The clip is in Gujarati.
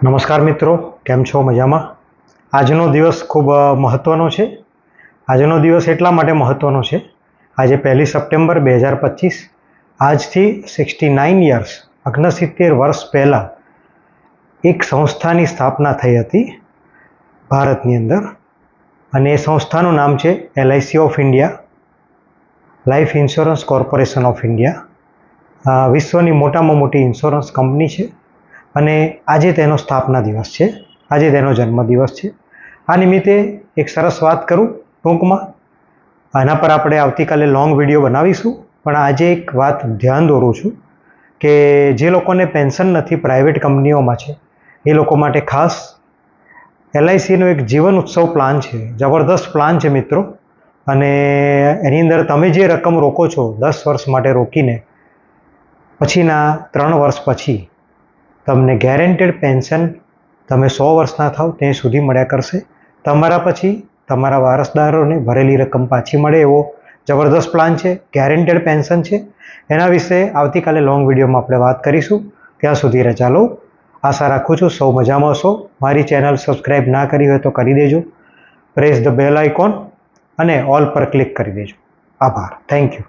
નમસ્કાર મિત્રો, કેમ છો? મજામાં? આજનો દિવસ ખૂબ મહત્ત્વનો છે. આજનો દિવસ એટલા માટે મહત્ત્વનો છે, આજે 1 સપ્ટેમ્બર 2025, આજથી 69 યર્સ 69 વર્ષ પહેલાં એક સંસ્થાની સ્થાપના થઈ હતી ભારતની અંદર, અને એ સંસ્થાનું નામ છે LIC of India, life insurance corporation of India. વિશ્વની મોટામાં મોટી ઇન્સ્યોરન્સ કંપની છે અને આજે તેનો સ્થાપના દિવસ છે, આજે તેનો જન્મદિવસ છે. આ નિમિત્તે એક સરસ વાત કરું ટૂંકમાં, આના પર આપણે આવતીકાલે લોંગ વિડીયો બનાવીશું, પણ આજે એક વાત ધ્યાન દોરું છું કે જે લોકોને પેન્શન નથી, પ્રાઇવેટ કંપનીઓમાં છે, એ લોકો માટે ખાસ LICનો એક જીવન ઉત્સવ પ્લાન છે, જબરદસ્ત પ્લાન છે મિત્રો. અને એની અંદર તમે જે રકમ રોકો છો 10 વર્ષ માટે રોકીને, પછીના 3 વર્ષ પછી તમને ગેરંટેડ પેન્શન તમે 100 વર્ષના થાવ ત્યાં સુધી મળ્યા કરશે. તમારા પછી તમારા વારસદારોને ભરેલી રકમ પાછી મળે એવો જબરદસ્ત પ્લાન છે, ગેરંટેડ પેન્શન છે. એના વિશે આવતીકાલે લોંગ વિડીયોમાં આપણે વાત કરીશું. ત્યાં સુધી રજા લો. આશા રાખું છું સૌ મજામાં હશો. મારી ચેનલ સબસ્ક્રાઈબ ના કરી હોય તો કરી દેજો. પ્રેસ ધ બેલ આઇકોન અને ઓલ પર ક્લિક કરી દેજો. આભાર. Thank you.